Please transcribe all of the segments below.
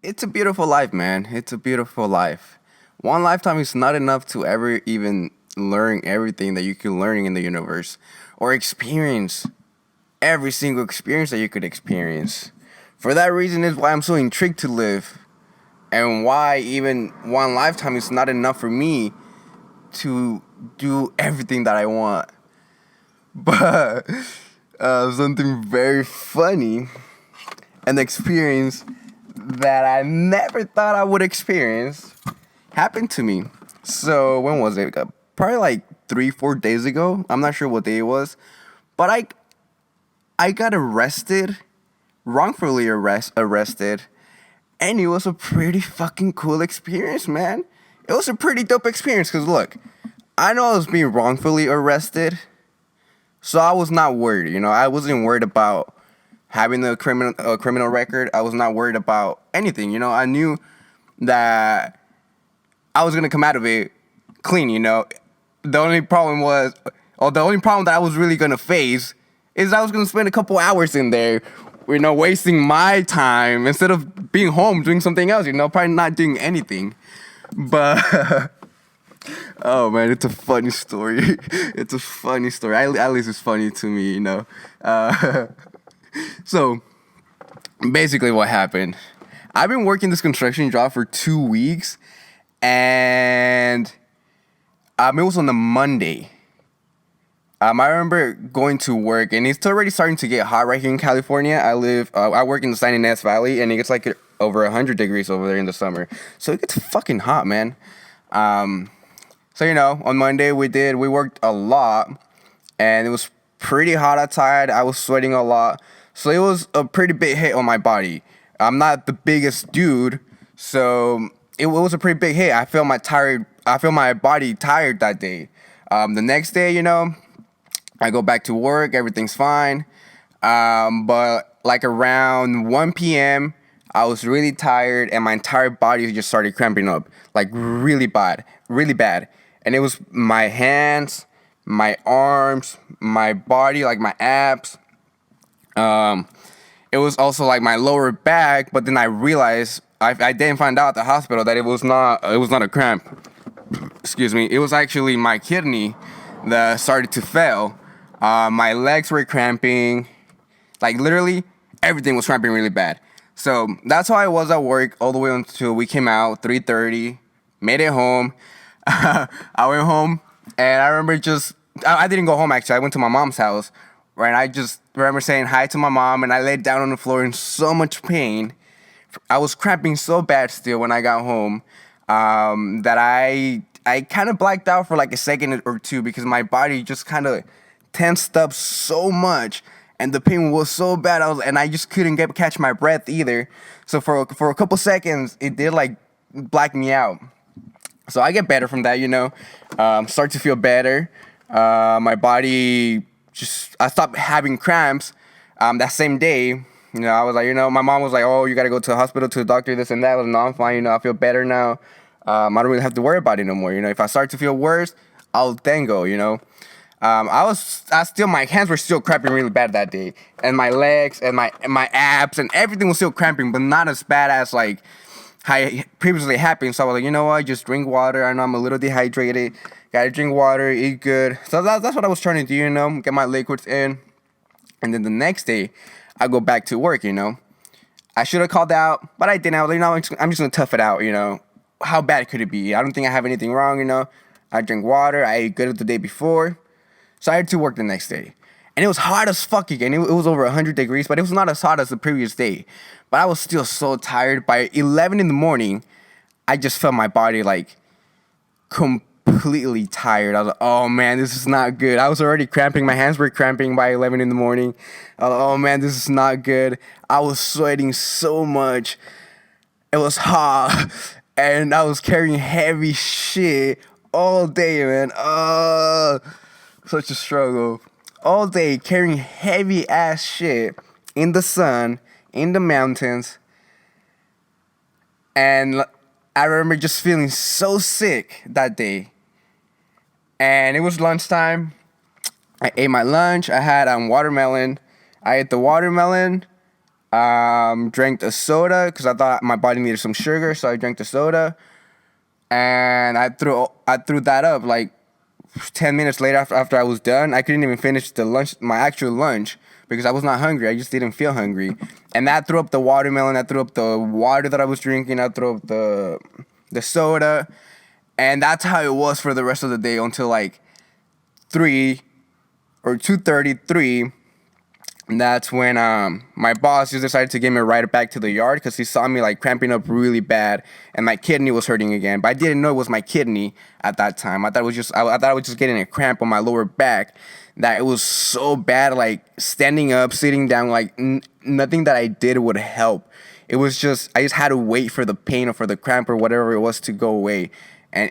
It's a beautiful life, man. It's a beautiful life. One lifetime is not enough to ever even learn everything that you could learn in the universe or experience every single experience that you could experience. For that reason is why I'm so intrigued to live and why even one lifetime is not enough for me to do everything that I want. But something very funny, an experience that I never thought I would experience happened to me. So when was it? Probably like 3, 4 days ago. I'm not sure what day it was, but I got arrested, wrongfully arrested, and it was a pretty fucking cool experience, man. It was a pretty dope experience. Cause look, I know I was being wrongfully arrested, so I was not worried. I wasn't worried about having a criminal record. I was not worried about anything. I knew that I was gonna come out of it clean. The only problem was, or the only problem that I was really gonna face is I was gonna spend a couple hours in there, wasting my time instead of being home doing something else. Probably not doing anything. But oh man, it's a funny story. It's a funny story. At least it's funny to me. Uh, so basically, what happened? I've been working this construction job for 2 weeks, and it was on a Monday. I remember going to work, and it's already starting to get hot right here in California. I work in the San Ynez Valley, and it gets like over 100 degrees over there in the summer. So it gets fucking hot, man. So on Monday we worked a lot, and it was pretty hot outside. I was sweating a lot, so it was a pretty big hit on my body. I'm not the biggest dude, so it was a pretty big hit. I feel my body tired that day. The next day, I go back to work, everything's fine. But like around 1 p.m., I was really tired and my entire body just started cramping up. Like really bad, really bad. And it was my hands, my arms, my body, like my abs. It was also like my lower back, but then I realized I didn't find out at the hospital that it was not a cramp. Excuse me. It was actually my kidney that started to fail. My legs were cramping, like literally everything was cramping really bad. So that's how I was at work all the way until we came out 3:30. Made it home. I went home, and I remember I didn't go home actually. I went to my mom's house, right? And I just remember saying hi to my mom, and I laid down on the floor in so much pain. I was cramping so bad still when I got home, that I kind of blacked out for like a second or two because my body just kind of tensed up so much, and the pain was so bad. And I just couldn't catch my breath either. So for a couple seconds, it did like black me out. So I get better from that, start to feel better. My body I stopped having cramps. That same day, I was like, my mom was like, oh, you gotta go to the hospital, to the doctor, this and that. I was, no, I'm fine. I feel better now. I don't really have to worry about it no more. If I start to feel worse, I'll then go. My hands were still cramping really bad that day, and my legs and my abs and everything was still cramping, but not as bad as like how it previously happened. So I was like, what, just drink water. I know I'm a little dehydrated. Gotta drink water, eat good. So that's what I was trying to do, get my liquids in, and then the next day, I go back to work. I should have called out, but I didn't. I was like, I'm just gonna tough it out. How bad could it be? I don't think I have anything wrong. I drink water. I ate good the day before. So I had to work the next day. And it was hot as fuck again. It was over 100 degrees, but it was not as hot as the previous day. But I was still so tired. By 11 in the morning, I just felt my body like completely tired. I was like, oh man, this is not good. I was already cramping. My hands were cramping by 11 in the morning. I was like, oh man, this is not good. I was sweating so much. It was hot. And I was carrying heavy shit all day, man. Such a struggle. All day carrying heavy ass shit in the sun, in the mountains. And I remember just feeling so sick that day. And it was lunchtime. I ate my lunch. I had watermelon. I ate the watermelon. Drank the soda because I thought my body needed some sugar, so I drank the soda, and I threw that up like 10 minutes later after I was done. I couldn't even finish the lunch, my actual lunch, because I was not hungry. I just didn't feel hungry, and that threw up the watermelon. I threw up the water that I was drinking. I threw up the soda, and that's how it was for the rest of the day until like 3 or 2:33. And that's when my boss just decided to give me a ride back to the yard because he saw me like cramping up really bad and my kidney was hurting again. But I didn't know it was my kidney at that time. I thought it was just I thought I was just getting a cramp on my lower back. That it was so bad, like standing up, sitting down, like nothing that I did would help. It was just I just had to wait for the pain or for the cramp or whatever it was to go away, and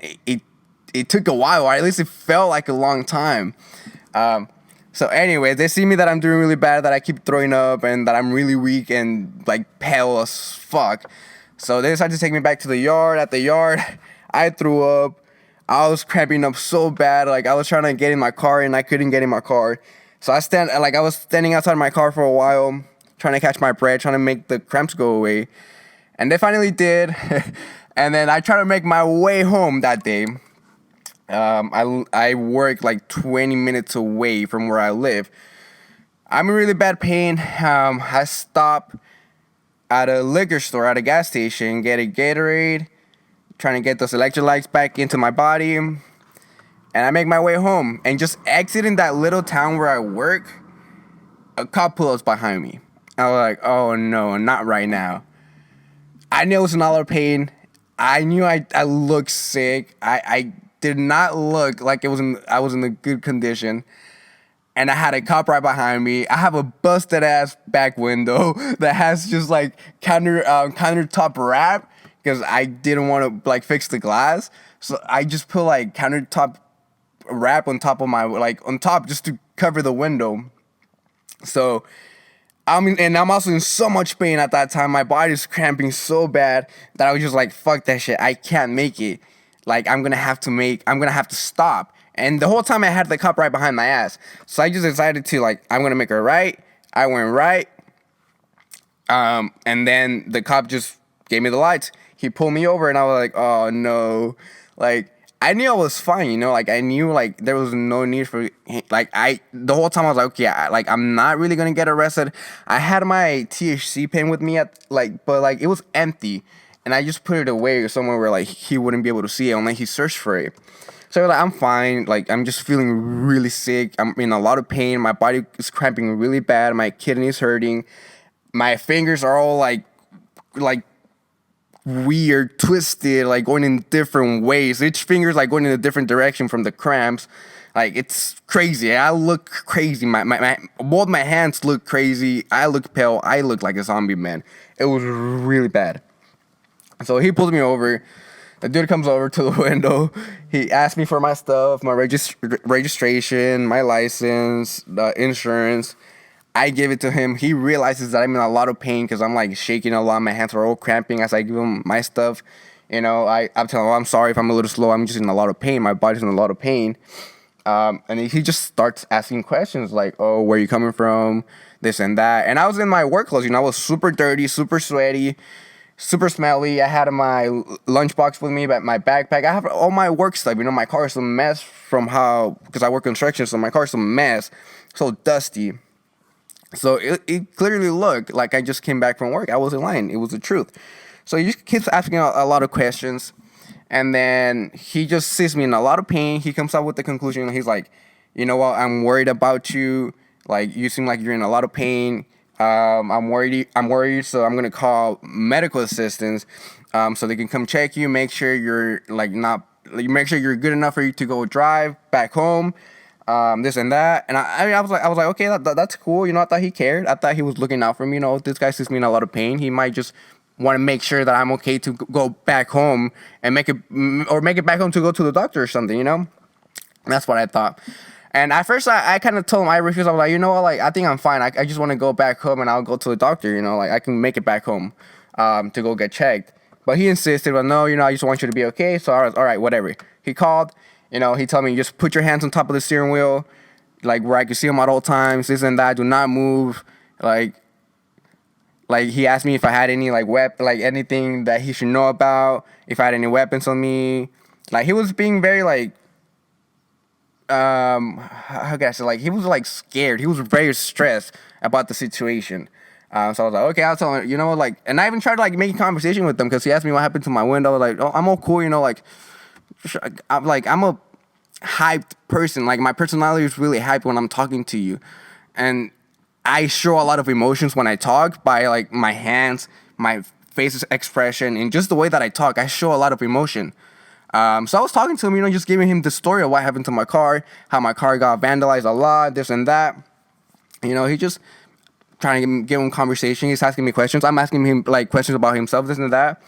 it took a while, or at least it felt like a long time. So anyway, they see me that I'm doing really bad, that I keep throwing up, and that I'm really weak and like pale as fuck. So they decided to take me back to the yard. At the yard, I threw up. I was cramping up so bad, like I was trying to get in my car and I couldn't get in my car. So I was standing outside my car for a while, trying to catch my breath, trying to make the cramps go away, and they finally did. And then I tried to make my way home that day. I work like 20 minutes away from where I live. I'm in really bad pain. I stop at a liquor store, at a gas station, get a Gatorade, trying to get those electrolytes back into my body, and I make my way home. And just exiting that little town where I work, a cop pulls up behind me. I was like, oh no, not right now. I knew I was in a lot of pain. I knew I looked sick. I did not look like I was in a good condition. And I had a cop right behind me. I have a busted ass back window that has just like countertop wrap because I didn't want to like fix the glass. So I just put like countertop wrap on top of my on top just to cover the window. So and I'm also in so much pain at that time. My body's cramping so bad that I was just like, fuck that shit. I can't make it. Like I'm gonna have to stop. And the whole time I had the cop right behind my ass. So I just decided to like, I'm gonna make a right. I went right. And then the cop just gave me the lights. He pulled me over and I was like, oh no. Like I knew I was fine, like I knew like there was no need for the whole time I was like, okay, I'm not really gonna get arrested. I had my THC pen with me but it was empty, and I just put it away somewhere where like he wouldn't be able to see it unless he searched for it. So like I'm fine, like I'm just feeling really sick. I'm in a lot of pain. My body is cramping really bad. My kidneys hurting. My fingers are all like weird, twisted, like going in different ways. Each finger's like going in a different direction from the cramps. Like it's crazy. I look crazy. My both my hands look crazy. I look pale. I look like a zombie, man. It was really bad. So he pulls me over. The dude comes over to the window. He asked me for my stuff, my registration, my license, the insurance. I give it to him. He realizes that I'm in a lot of pain because I'm like shaking a lot. My hands are all cramping as I give him my stuff. I'm telling him, I'm sorry if I'm a little slow. I'm just in a lot of pain. My body's in a lot of pain. And he just starts asking questions like, oh, where are you coming from? This and that. And I was in my work clothes. I was super dirty, super sweaty, super smelly. I had my lunchbox with me, but my backpack. I have all my work stuff. My car is a mess because I work construction, so my car is a mess. So dusty. So it clearly looked like I just came back from work. I wasn't lying. It was the truth. So he just keeps asking a lot of questions. And then he just sees me in a lot of pain. He comes up with the conclusion. He's like, you know what? I'm worried about you. Like, you seem like you're in a lot of pain. I'm worried. So I'm going to call medical assistance so they can come check you, make sure you're make sure you're good enough for you to go drive back home. This and that, and I was like, okay, that's cool. I thought he cared. I thought he was looking out for me. This guy sees me in a lot of pain. He might just want to make sure that I'm okay to go back home and make it back home to go to the doctor or something. That's what I thought. And at first, I kind of told him I refused. I was like, I think I'm fine. I just want to go back home and I'll go to the doctor. I can make it back home, to go get checked. But he insisted, well, no, I just want you to be okay. So all right, whatever. He called. He told me, just put your hands on top of the steering wheel, like where I can see them at all times, this and that. Do not move. Like Like he asked me if I had any like like anything that he should know about, if I had any weapons on me. Like he was being very like how can I say, like he was like scared. He was very stressed about the situation. So I was like, okay, I'll tell him, like, and I even tried to like make a conversation with him because he asked me what happened to my window. Like, oh, I'm all cool, like, I'm a hyped person. Like my personality is really hyped when I'm talking to you, and I show a lot of emotions when I talk by like my hands, my face expression, and just the way that I talk. I show a lot of emotion. So I was talking to him, just giving him the story of what happened to my car, how my car got vandalized a lot, this and that. He just trying to give him conversation. He's asking me questions. I'm asking him like questions about himself, this and that.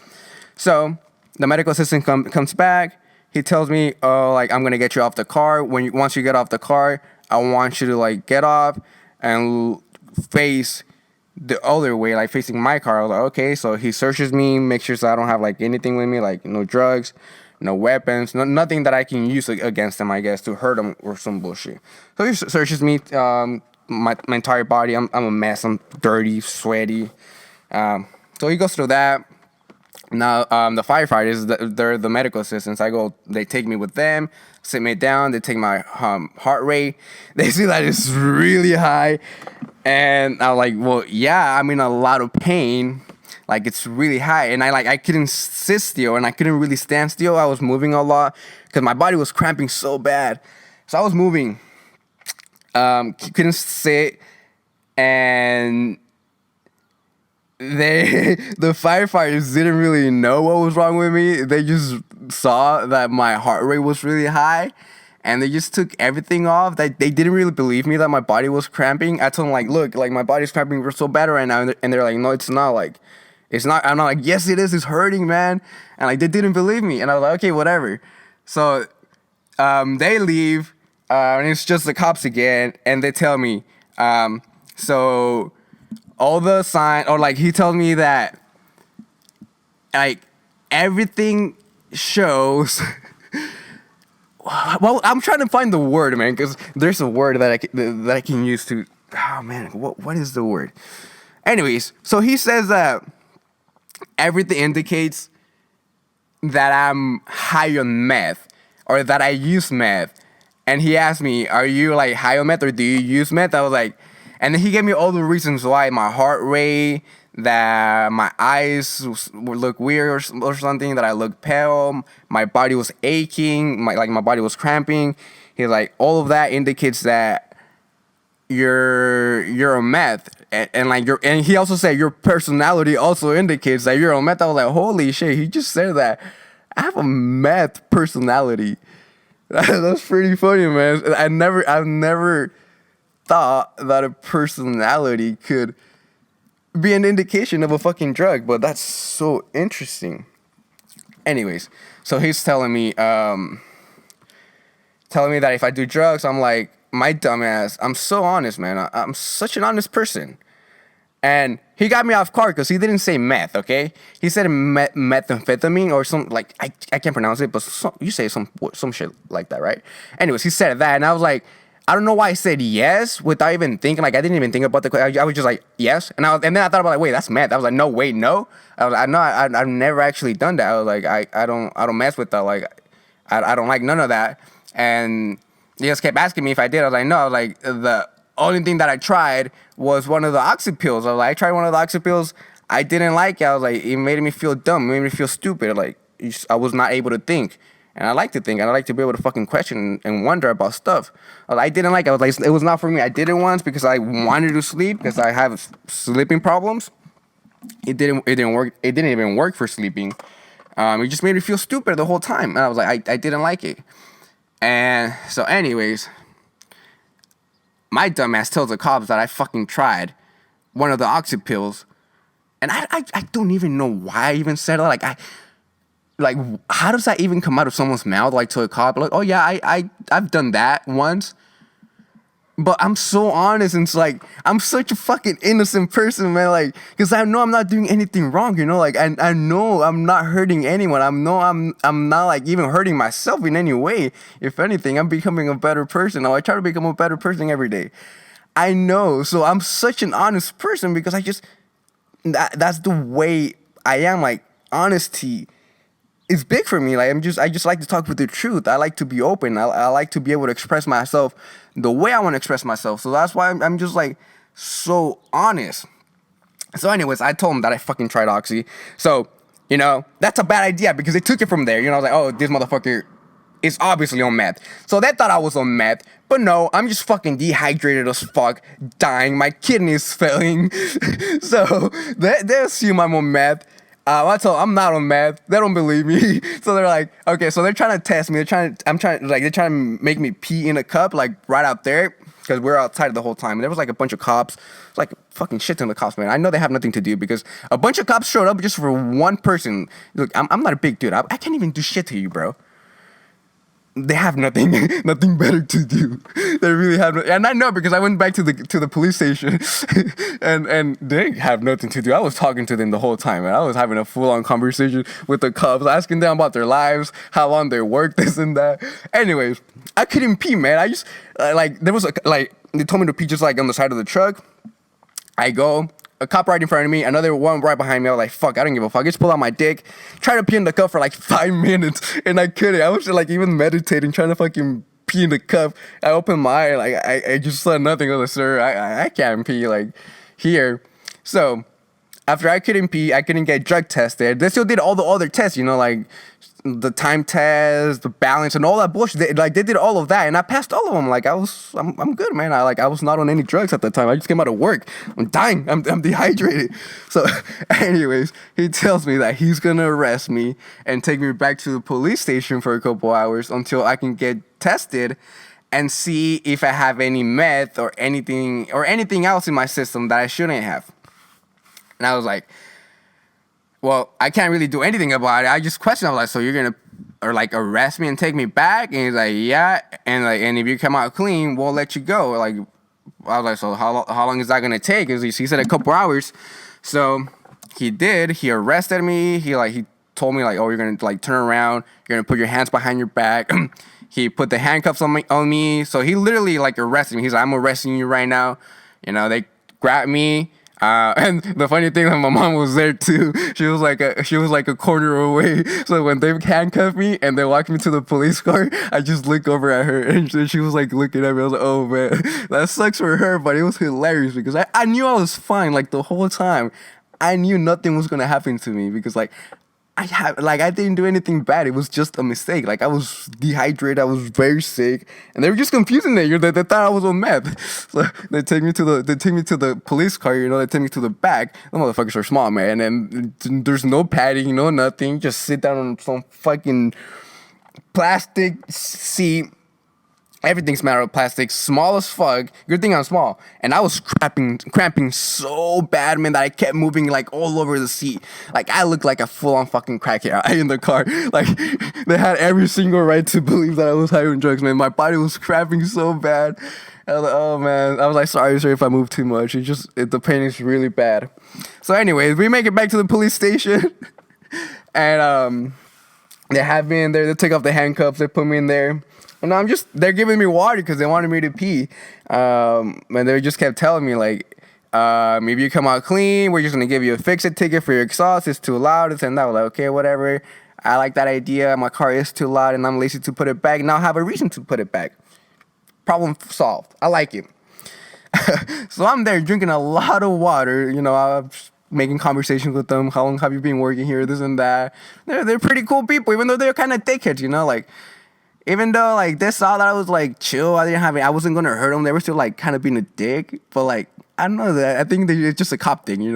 So the medical assistant comes back. He tells me, oh, like I'm gonna get you off the car. Once you get off the car, I want you to like get off and face the other way, like facing my car. I was like, okay. So he searches me, makes sure so I don't have like anything with me, like no drugs, no weapons, nothing that I can use against him, I guess, to hurt him or some bullshit. So he searches me, my entire body. I'm a mess. I'm dirty, sweaty. So he goes through that. Now, the firefighters, they're the medical assistants. They take me with them, sit me down. They take my heart rate. They see that it's really high. And I'm like, well, yeah, I'm in a lot of pain. Like, it's really high. And I couldn't sit still, and I couldn't really stand still. I was moving a lot because my body was cramping so bad. So I was moving. Couldn't sit. And the firefighters didn't really know what was wrong with me. They just saw that my heart rate was really high, and they just took everything off. They didn't really believe me that my body was cramping. I told them, like, look, like my body's cramping so bad right now, and they're like, no, it's not. Like, it's not. I'm not like, yes, it is. It's hurting, man. And like they didn't believe me, and I was like, okay, whatever. So they leave, and it's just the cops again, and they tell me, so all the sign, or like he tells me that like everything shows. Well, I'm trying to find the word, man, because there's a word that I can use to. Oh man, what is the word? Anyways, so he says that everything indicates that I'm high on meth or that I use meth, and he asked me, "Are you like high on meth or do you use meth?" I was like, and then he gave me all the reasons why: my heart rate, that my eyes would look weird or something, that I looked pale, my body was aching, my body was cramping. He's like, all of that indicates that you're a meth, and like and he also said your personality also indicates that you're a meth. I was like, holy shit, he just said that. I have a meth personality. That's pretty funny, man. I've never thought that a personality could be an indication of a fucking drug, but that's so interesting. Anyways, so he's telling me that if I do drugs, I'm like, my dumbass, I'm so honest, man. I'm such an honest person. And he got me off guard because he didn't say meth, okay? He said methamphetamine or some, like, I can't pronounce it, but you say some shit like that, right? Anyways, he said that, and I was like, I don't know why I said yes without even thinking. Like, I didn't even think about the question. I was just like, yes. And then I thought about, like, wait, that's meth. I was like, no, wait, no. I was like, no, I've never actually done that. I was like, I don't mess with that. Like, I don't like none of that. And he just kept asking me if I did. I was like, no. I was like, the only thing that I tried was one of the oxy pills. I was like, I tried one of the oxy pills. I didn't like it. I was like, it made me feel dumb. It made me feel stupid. Like, I was not able to think. And I like to think, and I like to be able to fucking question and wonder about stuff. I didn't like it. I was like, it was not for me. I did it once because I wanted to sleep because I have sleeping problems. It didn't work. It didn't even work for sleeping. It just made me feel stupid the whole time. And I was like, I didn't like it. And so anyways, my dumbass tells the cops that I fucking tried one of the oxy pills. And I don't even know why I even said it. Like, how does that even come out of someone's mouth, like, to a cop? Like, oh, yeah, I've done that once. But I'm so honest, and it's like, I'm such a fucking innocent person, man, like, because I know I'm not doing anything wrong, like, I know I'm not hurting anyone. I'm not, like, even hurting myself in any way. If anything, I'm becoming a better person. Now, I try to become a better person every day. I know, so I'm such an honest person because that's the way I am. Like honesty is big for me. Like I just like to talk with the truth. I like to be open. I like to be able to express myself the way I want to express myself. So that's why I'm just like so honest. So anyways, I told him that I fucking tried Oxy. So, that's a bad idea because they took it from there. I was like, oh, this motherfucker is obviously on meth. So they thought I was on meth. But no, I'm just fucking dehydrated as fuck, dying. My kidneys failing. So they assume I'm on meth. I told them I'm not on meth. They don't believe me. So they're like, okay, so they're trying to test me. They're trying to make me pee in a cup, like right out there. Because we're outside the whole time. And there was like a bunch of cops. It's like fucking shit ton of cops, man. I know they have nothing to do because a bunch of cops showed up just for one person. Look, I'm not a big dude. I can't even do shit to you, bro. They have nothing better to do. They really have and I know because I went back to the police station and they have nothing to do. I was talking to them the whole time, and I was having a full-on conversation with the cops, asking them about their lives, how long they work, this and that. Anyways, I couldn't pee, man. I just there was they told me to pee just like on the side of the truck. I go, a cop right in front of me, another one right behind me. I was like, fuck, I don't give a fuck. I just pull out my dick, try to pee in the cup for like 5 minutes, and I couldn't. I was just like even meditating, trying to fucking pee in the cup. I opened my eye, like I just saw nothing. I was like, sir, I can't pee like here. So after I couldn't pee, I couldn't get drug tested. They still did all the other tests, like the time test, the balance, and all that bullshit. They did all of that, and I passed all of them. Like I'm good, man. I was not on any drugs at the time. I just came out of work. I'm dying. I'm dehydrated. So, anyways, he tells me that he's gonna arrest me and take me back to the police station for a couple hours until I can get tested and see if I have any meth or anything else in my system that I shouldn't have. And I was like, well, I can't really do anything about it. I just questioned. I was like, so you're gonna arrest me and take me back? And he's like, yeah. And if you come out clean, we'll let you go. Like, I was like, so how long is that gonna take? He said a couple hours. So he did. He arrested me. He told me oh, you're gonna turn around. You're gonna put your hands behind your back. He put the handcuffs on me. So he literally arrested me. He's like, I'm arresting you right now. They grabbed me. And the funny thing that my mom was there too. She was like a corner away. So when they handcuffed me and they walked me to the police car, I just looked over at her and she was looking at me. I was like, oh man, that sucks for her, but it was hilarious because I knew I was fine the whole time. I knew nothing was gonna happen to me because I didn't do anything bad. It was just a mistake. I was dehydrated. I was very sick, and they were just confusing me. They thought I was on meth. So they take me to the police car. They take me to the back. The motherfuckers are small, man, and there's no padding, no nothing. Just sit down on some fucking plastic seat. Everything's made out of plastic, small as fuck. Good thing I'm small. And I was cramping so bad, man, that I kept moving all over the seat. I looked like a full-on fucking crackhead in the car. They had every single right to believe that I was high on drugs, man. My body was cramping so bad. I was like, oh man. I was like, sorry if I move too much. The pain is really bad. So anyways, we make it back to the police station. And they have me in there. They take off the handcuffs. They put me in there. And they're giving me water because they wanted me to pee. And they just kept telling me, maybe you come out clean, we're just going to give you a fix-it ticket for your exhaust. It's too loud. And I was like, okay, whatever. I like that idea. My car is too loud, and I'm lazy to put it back. Now I have a reason to put it back. Problem solved. I like it. So I'm there drinking a lot of water. I'm making conversations with them. How long have you been working here? This and that. They're pretty cool people, even though they're kind of dickheads, even though they saw that I was chill, I wasn't gonna hurt them. They were still kind of being a dick, but I don't know that. I think it's just a cop thing,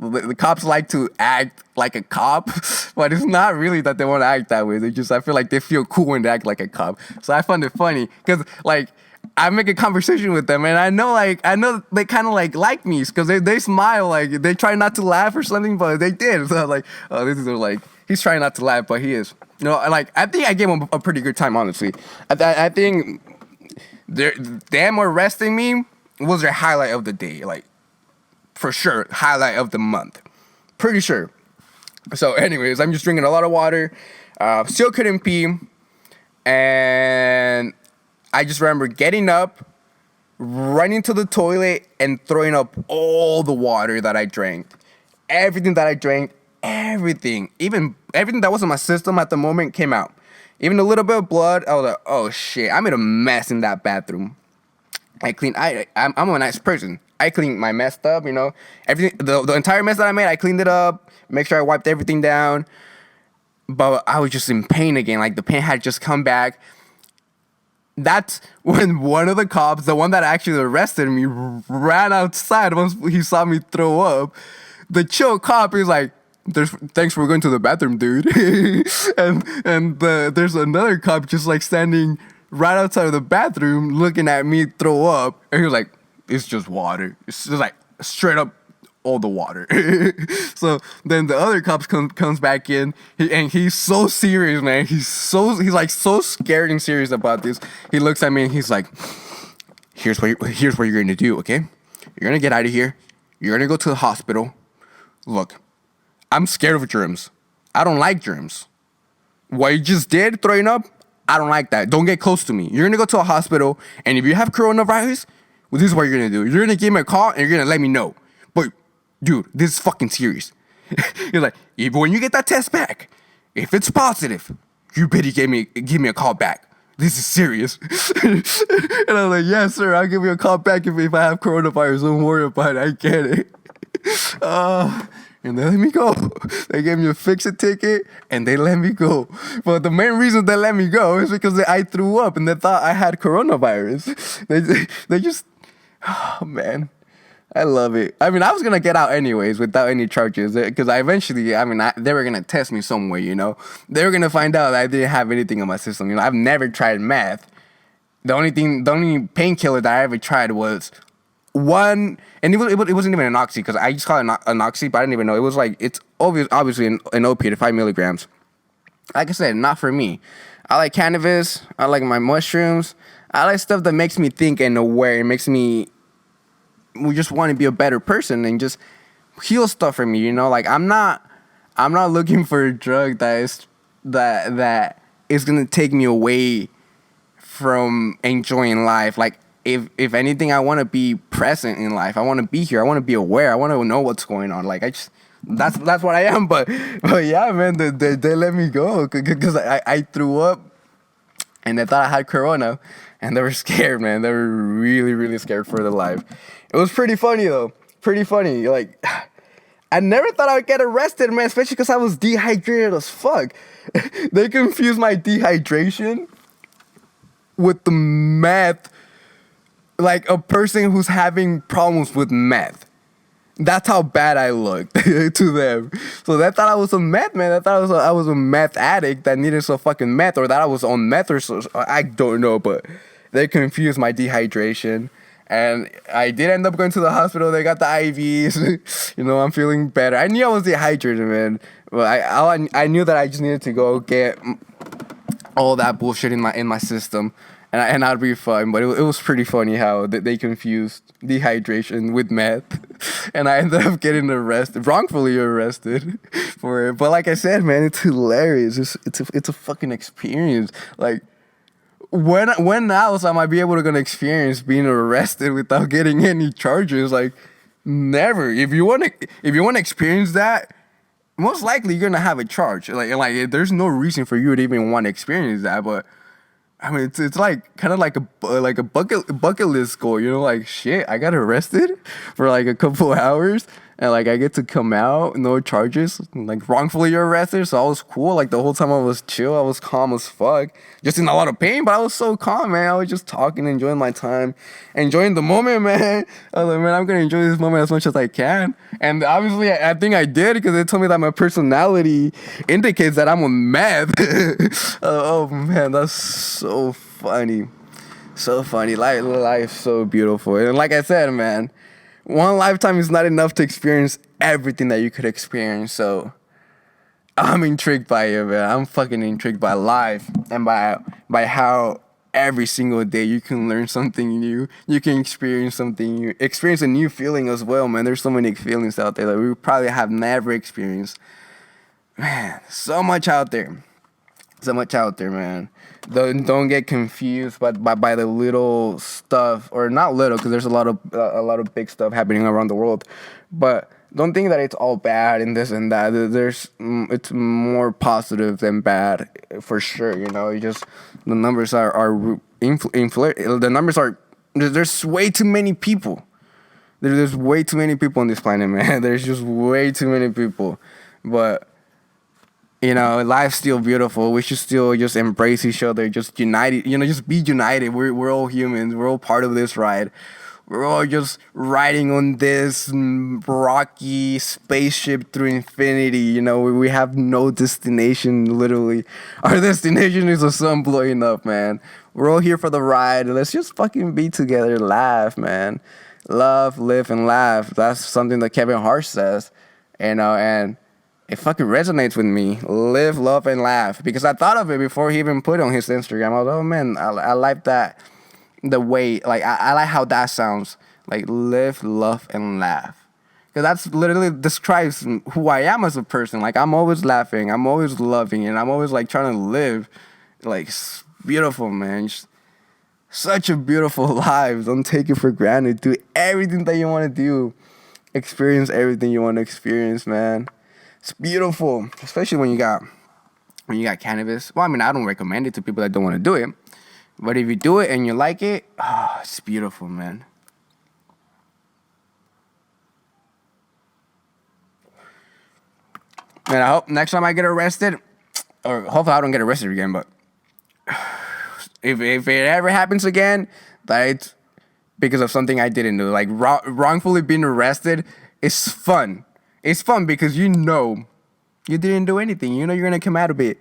The cops like to act like a cop, but it's not really that they want to act that way. I feel like they feel cool when they act like a cop. So I find it funny because I make a conversation with them, and I know they kind of like me because they smile, they try not to laugh or something, but they did. So I'm like, oh, this is he's trying not to laugh, but he is. I think I gave him a pretty good time, honestly. I think them arresting me was their highlight of the day, for sure, highlight of the month, pretty sure. So, anyways, I'm just drinking a lot of water, still couldn't pee, and I just remember getting up, running to the toilet, and throwing up all the water that I drank. Everything that I drank, everything, even everything that was in my system at the moment came out. Even a little bit of blood, I was like, oh shit, I made a mess in that bathroom. I'm a nice person. I cleaned my mess up, everything, the entire mess that I made, I cleaned it up, make sure I wiped everything down. But I was just in pain again. Like the pain had just come back. That's when one of the cops, the one that actually arrested me, ran outside once he saw me throw up. The chill cop is like, thanks for going to the bathroom, dude. There's another cop just like standing right outside of the bathroom looking at me throw up. And he was like, it's just water. It's just like straight up all the water. So then the other cops comes back in, and he's so serious, man. He's like so scared and serious about this. He looks at me and he's like, here's what you're gonna do, okay? You're gonna get out of here. You're gonna go to the hospital. Look, I'm scared of germs. I don't like germs. What you just did, throwing up, I don't like that. Don't get close to me. You're gonna go to a hospital, and if you have coronavirus, well, this is what you're gonna do. You're gonna give me a call, and you're gonna let me know. But dude, this is fucking serious. He's like, when you get that test back, if it's positive, you better give me a call back. This is serious. And I was like, yes, sir, I'll give you a call back if I have coronavirus. Don't worry about it. I get it. And they let me go. They gave me a fix-it ticket, and they let me go. But the main reason they let me go is because I threw up, and they thought I had coronavirus. They just, oh, man. I love it. I mean, I was going to get out anyways without any charges because they were going to test me some way, They were going to find out that I didn't have anything in my system. I've never tried meth. The only painkiller that I ever tried was one, and it wasn't even an oxy because I just called it an oxy, but I didn't even know. It was like, it's obviously an opiate, 5 milligrams. Like I said, not for me. I like cannabis. I like my mushrooms. I like stuff that makes me think and aware. It makes me... we just want to be a better person and just heal stuff from me, Like I'm not looking for a drug that is gonna take me away from enjoying life. Like if anything, I want to be present in life. I want to be here. I want to be aware. I want to know what's going on. Like that's what I am. But yeah, man, they let me go because I threw up and they thought I had corona. And they were scared, man. They were really, really scared for their life. It was pretty funny, though. Pretty funny. Like, I never thought I would get arrested, man, especially because I was dehydrated as fuck. They confused my dehydration with the meth. Like, a person who's having problems with meth. That's how bad I looked to them. So they thought I was a meth man. They thought I was a meth addict that needed some fucking meth, or that I was on meth or so. I don't know, but they confused my dehydration. And I did end up going to the hospital. They got the IVs. I'm feeling better. I knew I was dehydrated, man. But I knew that I just needed to go get all that bullshit in my system. And I'd be fine, but it was pretty funny how they confused dehydration with meth, and I ended up getting wrongfully arrested for it. But like I said, man, it's hilarious. It's a fucking experience. Like when else am I be able to gonna experience being arrested without getting any charges? Like never. If you wanna experience that, most likely you're gonna have a charge. Like there's no reason for you to even want to experience that, but. I mean, it's like kind of like a bucket list goal, Like shit, I got arrested for like a couple hours, and like I get to come out, no charges, like wrongfully arrested. So I was cool. Like the whole time I was chill, I was calm as fuck, just in a lot of pain, but I was so calm, man. I was just talking, enjoying my time, enjoying the moment, man. I was like, man, I'm gonna enjoy this moment as much as I can, and obviously I think I did because they told me that my personality indicates that I'm a meth. Oh man, that's so funny. So funny. Life's so beautiful. And like I said, man, one lifetime is not enough to experience everything that you could experience. So I'm intrigued by it, man. I'm fucking intrigued by life and by how every single day you can learn something new. You can experience something new. Experience a new feeling as well, man. There's so many feelings out there that we probably have never experienced. Man, so much out there. So much out there, man. Don't get confused by the little stuff, or not little, because there's a lot of big stuff happening around the world. But don't think that it's all bad and this and that. It's more positive than bad for sure. You know, you just the numbers the numbers are there's way too many people. There's way too many people on this planet, man. There's just way too many people, but you know, life's still beautiful. We should still just embrace each other, just united. You know, just be united. We're all humans. We're all part of this ride. We're all just riding on this rocky spaceship through infinity. You know, we have no destination. Literally, our destination is the sun blowing up, man. We're all here for the ride. Let's just fucking be together, laugh, man. Love, live, and laugh. That's something that Kevin Hart says. You know, and it fucking resonates with me. Live, love, and laugh. Because I thought of it before he even put it on his Instagram. I was like, oh man, I like that. The way, like, I like how that sounds. Like, live, love, and laugh. Because that's literally describes who I am as a person. Like, I'm always laughing. I'm always loving. And I'm always, like, trying to live. Like, it's beautiful, man. Just such a beautiful life. Don't take it for granted. Do everything that you want to do. Experience everything you want to experience, man. It's beautiful, especially when you got cannabis. Well, I mean, I don't recommend it to people that don't want to do it, but if you do it and you like it, it's beautiful, man. And I hope next time I get arrested, or hopefully I don't get arrested again, but if it ever happens again, that it's because of something I didn't do. Like wrongfully being arrested is fun. It's fun because you know you didn't do anything. You know you're going to come out of it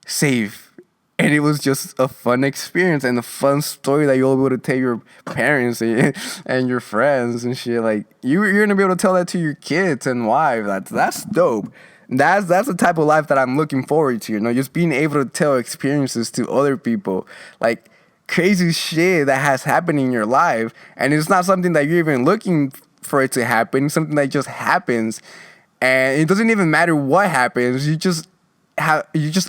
safe. And it was just a fun experience and a fun story that you'll be able to tell your parents and your friends and shit. Like, you're going to be able to tell that to your kids and wife. That's dope. That's the type of life that I'm looking forward to. You know, just being able to tell experiences to other people. Like, crazy shit that has happened in your life. And it's not something that you're even looking for it to happen, something that just happens, and it doesn't even matter what happens. You just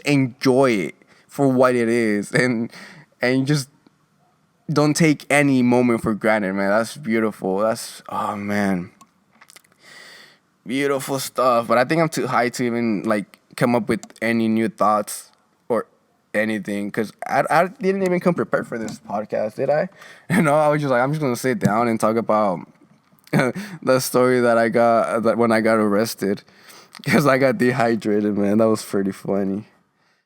enjoy it for what it is, and you just don't take any moment for granted, man. That's beautiful. That's, oh man, beautiful stuff. But I think I'm too high to even like come up with any new thoughts or anything, because I didn't even come prepared for this podcast, did I? You know, I was just like, I'm just gonna sit down and talk about the story that when I got arrested, because I got dehydrated, man. That was pretty funny.